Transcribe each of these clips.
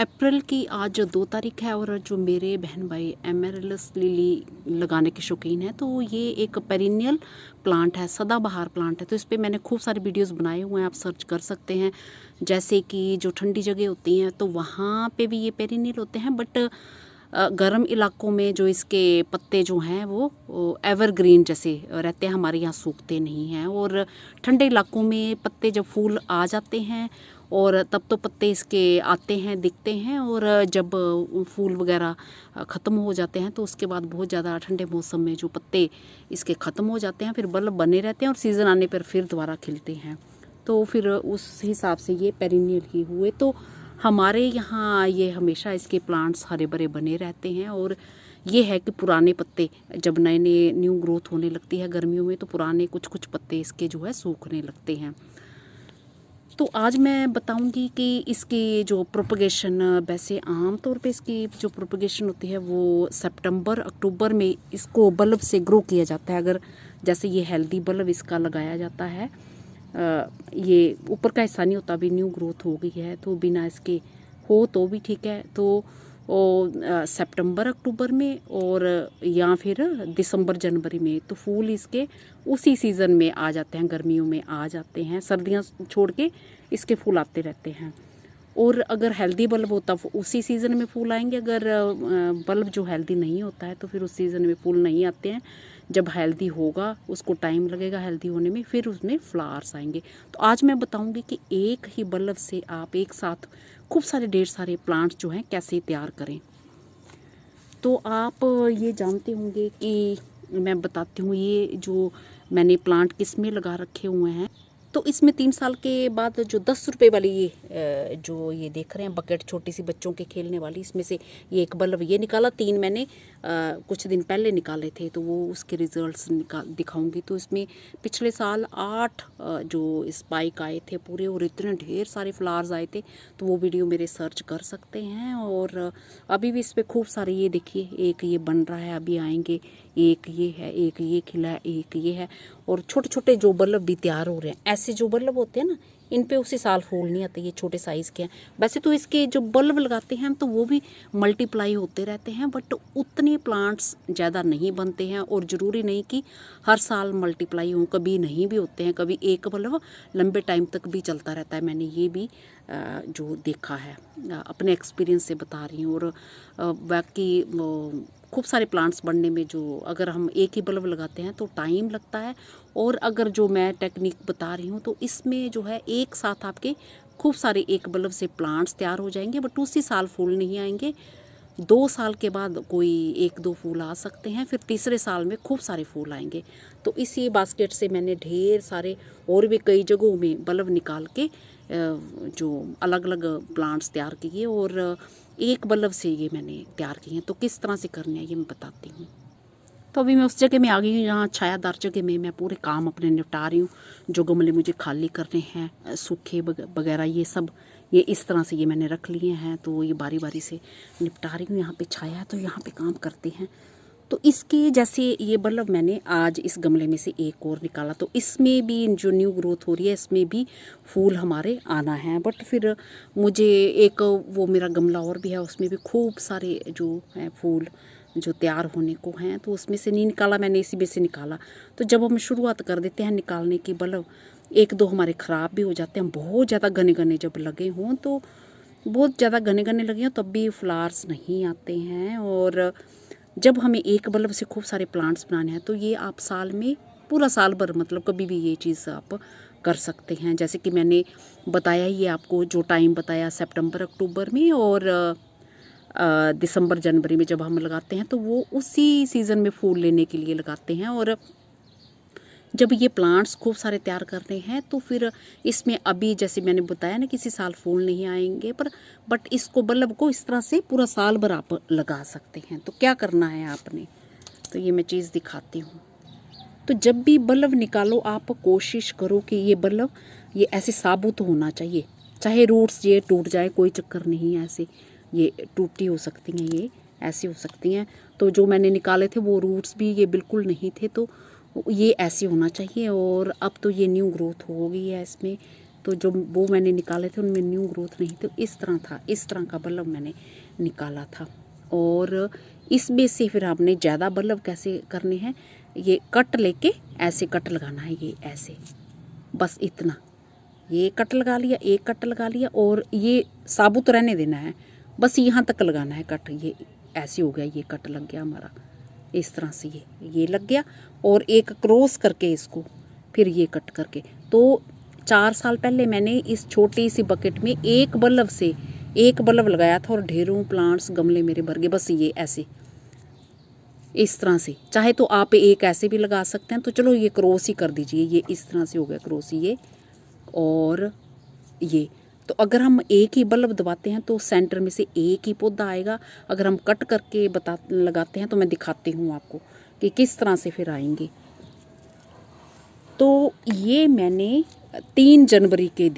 अप्रैल की आज 2 तारीख है और जो मेरे बहन भाई एमरल्स लिली लगाने के शौकीन हैं, तो ये एक पेरिनियल प्लांट है, सदाबहार प्लांट है। तो इस पे मैंने खूब सारे वीडियोस बनाए हुए हैं, आप सर्च कर सकते हैं। जैसे कि जो ठंडी जगह होती हैं तो वहाँ पे भी ये पेरिनियल होते हैं, बट गर्म इलाकों में जो इसके पत्ते जो हैं वो एवरग्रीन जैसे रहते हैं, हमारे यहाँ सूखते नहीं हैं। और ठंडे इलाकों में पत्ते जब फूल आ जाते हैं और तब तो पत्ते इसके आते हैं, दिखते हैं, और जब फूल वगैरह ख़त्म हो जाते हैं तो उसके बाद बहुत ज़्यादा ठंडे मौसम में जो पत्ते इसके ख़त्म हो जाते हैं, फिर बल्ब बने रहते हैं और सीज़न आने पर फिर दोबारा खिलते हैं। तो फिर उस हिसाब से ये पेरिनियल ही हुए। तो हमारे यहाँ ये हमेशा इसके प्लांट्स हरे भरे बने रहते हैं। और ये है कि पुराने पत्ते जब नए नए न्यू ग्रोथ होने लगती है गर्मियों में, तो पुराने कुछ कुछ पत्ते इसके जो है सूखने लगते हैं। तो आज मैं बताऊंगी कि इसकी जो प्रोपगेशन, वैसे आम तौर पे इसकी जो प्रोपगेशन होती है वो सितंबर अक्टूबर में इसको बल्ब से ग्रो किया जाता है। अगर जैसे ये हेल्दी बल्ब इसका लगाया जाता है, ये ऊपर का हिस्सा नहीं होता, अभी न्यू ग्रोथ हो गई है, तो बिना इसके हो तो भी ठीक है। तो सितंबर अक्टूबर में और या फिर दिसंबर जनवरी में, तो फूल इसके उसी सीज़न में आ जाते हैं, गर्मियों में आ जाते हैं, सर्दियाँ छोड़ के इसके फूल आते रहते हैं। और अगर हेल्दी बल्ब होता उसी सीज़न में फूल आएंगे, अगर बल्ब जो हेल्दी नहीं होता है तो फिर उस सीज़न में फूल नहीं आते हैं। जब हेल्दी होगा उसको टाइम लगेगा हेल्दी होने में, फिर उसमें फ्लावर्स आएंगे। तो आज मैं बताऊंगी कि एक ही बल्ब से आप एक साथ खूब सारे ढेर सारे प्लांट्स जो हैं कैसे तैयार करें। तो आप ये जानते होंगे कि मैं बताती हूँ ये जो मैंने प्लांट किस में लगा रखे हुए हैं। तो इसमें 3 साल के बाद जो 10 रुपये वाली ये जो ये देख रहे हैं बकेट, छोटी सी बच्चों के खेलने वाली, इसमें से ये एक बल्ब ये निकाला। 3 मैंने कुछ दिन पहले निकाले थे, तो वो उसके रिजल्ट्स दिखाऊंगी। तो इसमें पिछले साल 8 जो स्पाइक आए थे पूरे, और इतने ढेर सारे फ्लावर्स आए थे, तो वो वीडियो मेरे सर्च कर सकते हैं। और अभी भी इस पर खूब सारे, ये देखिए एक ये बन रहा है, अभी आएंगे, एक ये है, एक ये खिला है, एक ये है, और छोटे छोटे जो बल्ब भी तैयार हो रहे हैं। ऐसे जो बल्ब होते हैं ना, इन पे उसी साल फूल नहीं आते, ये छोटे साइज़ के हैं। वैसे तो इसके जो बल्ब लगाते हैं तो वो भी मल्टीप्लाई होते रहते हैं, बट उतने प्लांट्स ज़्यादा नहीं बनते हैं, और ज़रूरी नहीं कि हर साल मल्टीप्लाई हों, कभी नहीं भी होते हैं, कभी एक बल्ब लंबे टाइम तक भी चलता रहता है। मैंने ये भी जो देखा है, अपने एक्सपीरियंस से बता रही हूँ। और बाकी खूब सारे प्लांट्स बनने में जो अगर हम एक ही बल्ब लगाते हैं तो टाइम लगता है, और अगर जो मैं टेक्निक बता रही हूँ तो इसमें जो है एक साथ आपके खूब सारे एक बल्ब से प्लांट्स तैयार हो जाएंगे, बट उसी साल फूल नहीं आएंगे। 2 साल के बाद कोई 1-2 फूल आ सकते हैं, फिर तीसरे साल में खूब सारे फूल आएंगे। तो इसी बास्केट से मैंने ढेर सारे और भी कई जगहों में बल्ब निकाल के जो अलग अलग प्लांट्स तैयार किए, और एक बल्ब से ये मैंने तैयार किए हैं। तो किस तरह से करने हैं ये मैं बताती हूँ। तो अभी मैं उस जगह में आ गई हूँ जहाँ छायादार जगह में मैं पूरे काम अपने निपटा रही हूँ। जो गमले मुझे खाली करने हैं, सूखे वगैरह, ये सब ये इस तरह से ये मैंने रख लिए हैं, तो ये बारी बारी से निपटा रही हूँ। यहाँ पे छाया है तो यहाँ पे काम करते हैं। तो इसके जैसे ये बल्ब मैंने आज इस गमले में से एक और निकाला, तो इसमें भी जो न्यू ग्रोथ हो रही है इसमें भी फूल हमारे आना है। बट फिर मुझे एक वो मेरा गमला और भी है, उसमें भी खूब सारे जो हैं फूल जो तैयार होने को हैं, तो उसमें से नहीं निकाला मैंने, इसी में से निकाला। तो जब हम शुरुआत कर देते हैं निकालने की बल्ब, 1-2 हमारे ख़राब भी हो जाते हैं। बहुत ज़्यादा घने घने जब लगे हों, तो बहुत ज़्यादा घने घने लगे हों तब भी फ्लावर्स नहीं आते हैं। और जब हमें एक बल्ब से खूब सारे प्लांट्स बनाने हैं तो ये आप साल में पूरा साल भर, मतलब कभी भी ये चीज़ आप कर सकते हैं। जैसे कि मैंने बताया ही आपको, जो टाइम बताया सितंबर अक्टूबर में और दिसंबर जनवरी में जब हम लगाते हैं, तो वो उसी सीज़न में फूल लेने के लिए लगाते हैं। और जब ये प्लांट्स खूब सारे तैयार करने हैं तो फिर इसमें अभी जैसे मैंने बताया ना, किसी साल फूल नहीं आएंगे, पर बट इसको बल्ब को इस तरह से पूरा साल भर आप लगा सकते हैं। तो क्या करना है आपने, तो ये मैं चीज़ दिखाती हूँ। तो जब भी बल्ब निकालो आप कोशिश करो कि ये बल्ब ये ऐसे साबुत होना चाहिए, चाहे रूट्स ये टूट जाए कोई चक्कर नहीं है, ऐसे ये टूटी हो सकती हैं, ये ऐसी हो सकती हैं। तो जो मैंने निकाले थे वो रूट्स भी ये बिल्कुल नहीं थे, तो ये ऐसे होना चाहिए। और अब तो ये न्यू ग्रोथ हो गई है इसमें, तो जो वो मैंने निकाले थे उनमें न्यू ग्रोथ नहीं, तो इस तरह था, इस तरह का बल्ब मैंने निकाला था। और इसमें से फिर आपने ज़्यादा बल्ब कैसे करने हैं, ये कट लेके ऐसे कट लगाना है, ये ऐसे, बस इतना, ये कट लगा लिया, एक कट लगा लिया, और ये साबुत रहने देना है, बस यहाँ तक लगाना है कट। ये ऐसे हो गया, ये कट लग गया हमारा इस तरह से, ये लग गया, और एक क्रॉस करके इसको फिर ये कट करके। तो 4 साल पहले मैंने इस छोटी सी बकेट में एक बल्ब से एक बल्ब लगाया था और ढेरों प्लांट्स गमले मेरे भर गए, बस ये ऐसे इस तरह से। चाहे तो आप एक ऐसे भी लगा सकते हैं, तो चलो ये क्रॉस ही कर दीजिए, ये इस तरह से हो गया क्रॉस ये, और ये। तो अगर हम एक ही बल्ब दबाते हैं तो सेंटर में से एक ही पौधा आएगा। अगर हम कट करके लगाते हैं तो मैं दिखाती हूँ आपको कि किस तरह से फिर आएंगे। तो ये मैंने 3 जनवरी के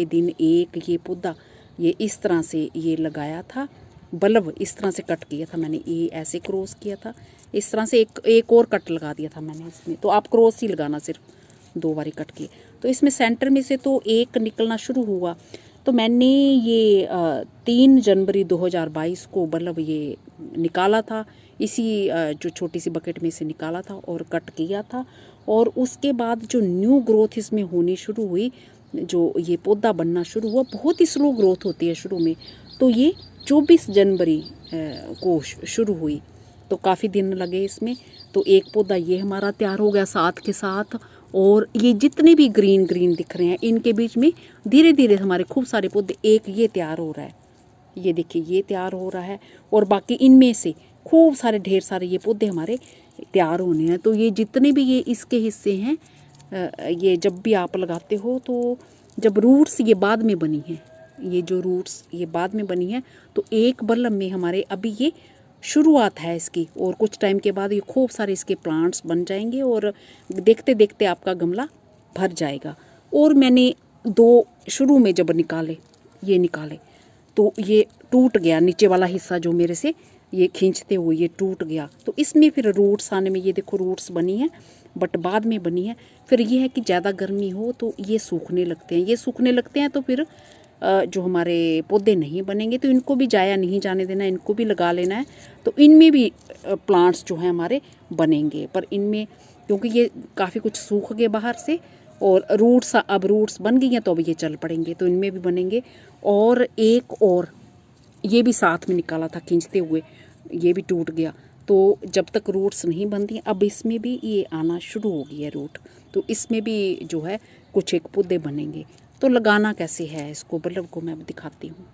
दिन एक ये पौधा ये इस तरह से ये लगाया था, बल्ब इस तरह से कट किया था मैंने, ये ऐसे क्रॉस किया था, इस तरह से एक और कट लगा दिया था मैंने इसमें। तो आप क्रॉस ही लगाना, सिर्फ 2 बारी कट किए। तो इसमें सेंटर में से तो एक निकलना शुरू हुआ। तो मैंने ये 3 जनवरी 2022 को बल्ब ये निकाला था, इसी जो छोटी सी बकेट में से निकाला था और कट किया था। और उसके बाद जो न्यू ग्रोथ इसमें होनी शुरू हुई, जो ये पौधा बनना शुरू हुआ, बहुत ही स्लो ग्रोथ होती है शुरू में। तो ये 24 जनवरी को शुरू हुई, तो काफ़ी दिन लगे इसमें। तो एक पौधा ये हमारा तैयार हो गया साथ के साथ, और ये जितने भी ग्रीन दिख रहे हैं इनके बीच में धीरे धीरे हमारे खूब सारे पौधे, एक ये तैयार हो रहा है, ये देखिए ये तैयार हो रहा है, और बाकी इनमें से खूब सारे ढेर सारे ये पौधे हमारे तैयार होने हैं। तो ये जितने भी ये इसके हिस्से हैं, ये जब भी आप लगाते हो, तो जब रूट्स ये बाद में बनी हैं, ये जो रूट्स ये बाद में बनी है, तो एक बल्ब में हमारे अभी ये शुरुआत है इसकी, और कुछ टाइम के बाद ये खूब सारे इसके प्लांट्स बन जाएंगे, और देखते देखते आपका गमला भर जाएगा। और मैंने 2 शुरू में जब निकाले तो ये टूट गया, नीचे वाला हिस्सा जो मेरे से ये खींचते हुए ये टूट गया। तो इसमें फिर रूट्स आने में, ये देखो रूट्स बनी है, बट बाद में बनी है। फिर ये है कि ज़्यादा गर्मी हो तो ये सूखने लगते हैं, तो फिर जो हमारे पौधे नहीं बनेंगे, तो इनको भी जाया नहीं जाने देना, इनको भी लगा लेना है। तो इनमें भी प्लांट्स जो हैं हमारे बनेंगे, पर इनमें क्योंकि ये काफ़ी कुछ सूख गए बाहर से, और रूट्स बन गई हैं, तो अब ये चल पड़ेंगे, तो इनमें भी बनेंगे। और एक और ये भी साथ में निकाला था खींचते हुए, ये भी टूट गया। तो जब तक रूट्स नहीं बनती, अब इसमें भी ये आना शुरू हो गई है रूट, तो इसमें भी जो है कुछ एक पौधे बनेंगे। तो लगाना कैसे है इसको, बल्ब को मैं अब दिखाती हूँ।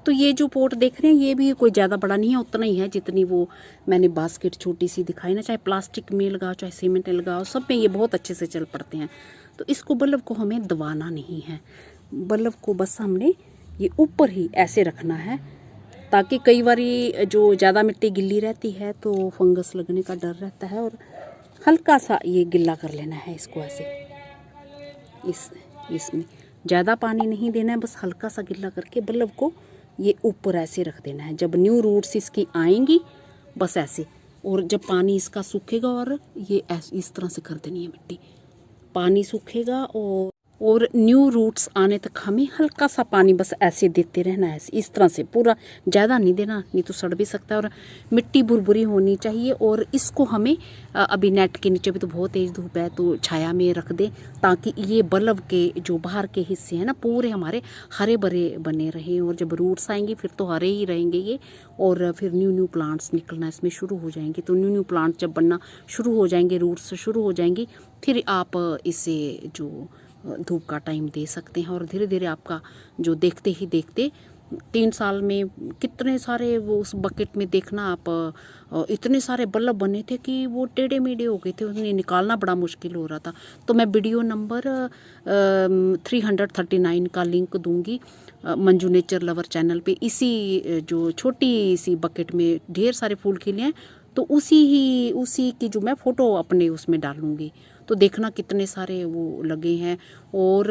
तो ये जो पोट देख रहे हैं, ये भी कोई ज़्यादा बड़ा नहीं है, उतना ही है जितनी वो मैंने बास्केट छोटी सी दिखाई ना। चाहे प्लास्टिक में लगाओ, चाहे सीमेंट में लगाओ, सब में ये बहुत अच्छे से चल पड़ते हैं। तो इसको बल्ब को हमें दबाना नहीं है, बल्ब को बस हमने ये ऊपर ही ऐसे रखना है, ताकि कई बारी जो ज़्यादा मिट्टी गिल्ली रहती है तो फंगस लगने का डर रहता है, और हल्का सा ये गिल्ला कर लेना है इसको ऐसे। इसमें ज़्यादा पानी नहीं देना है, बस हल्का सा गिल्ला करके बल्ब को ये ऊपर ऐसे रख देना है। जब न्यू रूट्स इसकी आएंगी, बस ऐसे, और जब पानी इसका सूखेगा, और ये इस तरह से कर देनी है मिट्टी, पानी सूखेगा और न्यू रूट्स आने तक हमें हल्का सा पानी बस ऐसे देते रहना है, इस तरह से, पूरा ज़्यादा नहीं देना, नहीं तो सड़ भी सकता है। और मिट्टी भुरभुरी होनी चाहिए। और इसको हमें अभी नेट के नीचे भी तो बहुत तेज़ धूप है, तो छाया में रख दें, ताकि ये बल्ब के जो बाहर के हिस्से हैं ना, पूरे हमारे हरे भरे बने रहें। और जब रूट्स आएंगे फिर तो हरे ही रहेंगे ये, और फिर न्यू प्लांट्स निकलना इसमें शुरू हो जाएंगे। तो न्यू प्लांट्स जब बनना शुरू हो जाएंगे, रूट्स शुरू हो जाएंगी, फिर आप इसे जो धूप का टाइम दे सकते हैं। और धीरे धीरे आपका जो देखते ही देखते 3 साल में कितने सारे वो उस बकेट में देखना आप, इतने सारे बल्ब बने थे कि वो टेढ़े मेढ़े हो गए थे, उन्हें निकालना बड़ा मुश्किल हो रहा था। तो मैं वीडियो नंबर 339 का लिंक दूंगी मंजू नेचर लवर चैनल पे। इसी जो छोटी सी बकेट में ढेर सारे फूल खिले हैं, तो उसी की जो मैं फ़ोटो अपने उसमें डालूंगी, तो देखना कितने सारे वो लगे हैं। और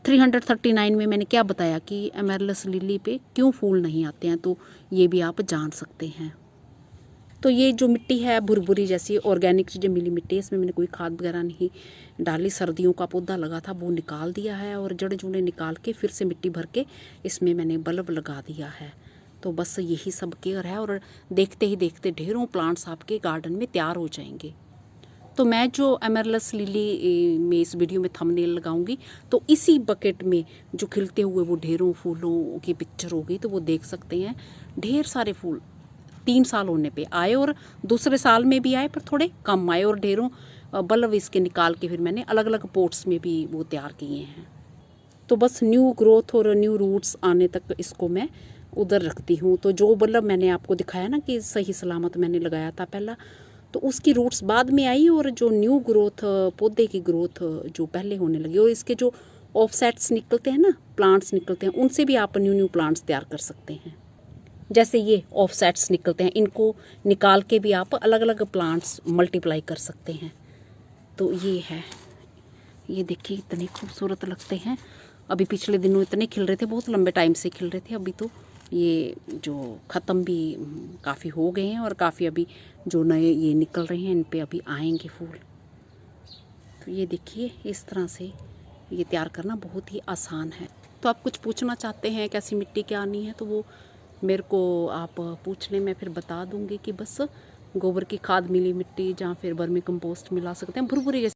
339 में मैंने क्या बताया कि एमेरलस लिली पे क्यों फूल नहीं आते हैं, तो ये भी आप जान सकते हैं। तो ये जो मिट्टी है भुरभुरी जैसी ऑर्गेनिक चीज़ें मिली मिट्टी है, इसमें मैंने कोई खाद वगैरह नहीं डाली। सर्दियों का पौधा लगा था वो निकाल दिया है और जड़ जूड़े निकाल के फिर से मिट्टी भर के इसमें मैंने बल्ब लगा दिया है। तो बस यही सब केयर है और देखते ही देखते ढेरों प्लांट्स आपके गार्डन में तैयार हो जाएंगे। तो मैं जो एमरल्स लिली में इस वीडियो में थंबनेल लगाऊंगी तो इसी बकेट में जो खिलते हुए वो ढेरों फूलों की पिक्चर होगी, तो वो देख सकते हैं ढेर सारे फूल 3 साल होने पे आए और दूसरे साल में भी आए पर थोड़े कम आए और ढेरों बल्ब इसके निकाल के फिर मैंने अलग अलग पोट्स में भी वो तैयार किए हैं। तो बस न्यू ग्रोथ और न्यू रूट्स आने तक इसको मैं उधर रखती हूँ। तो जो बल्ब मैंने आपको दिखाया ना कि सही सलामत मैंने लगाया था पहला, तो उसकी रूट्स बाद में आई और जो न्यू ग्रोथ पौधे की ग्रोथ जो पहले होने लगी और इसके जो ऑफसेट्स निकलते हैं ना, प्लांट्स निकलते हैं, उनसे भी आप न्यू प्लांट्स तैयार कर सकते हैं। जैसे ये ऑफसेट्स निकलते हैं, इनको निकाल के भी आप अलग अलग प्लांट्स मल्टीप्लाई कर सकते हैं। तो ये है, ये देखिए इतने खूबसूरत लगते हैं। अभी पिछले दिनों इतने खिल रहे थे, बहुत लंबे टाइम से खिल रहे थे। अभी तो ये जो ख़त्म भी काफ़ी हो गए हैं और काफ़ी अभी जो नए ये निकल रहे हैं इन पे अभी आएंगे फूल। तो ये देखिए इस तरह से ये तैयार करना बहुत ही आसान है। तो आप कुछ पूछना चाहते हैं कैसी मिट्टी क्या आनी है तो वो मेरे को आप पूछ लें, मैं फिर बता दूंगी कि बस गोबर की खाद मिली मिट्टी या फिर वर्मी कंपोस्ट मिला सकते हैं। भुरभुरी जैसी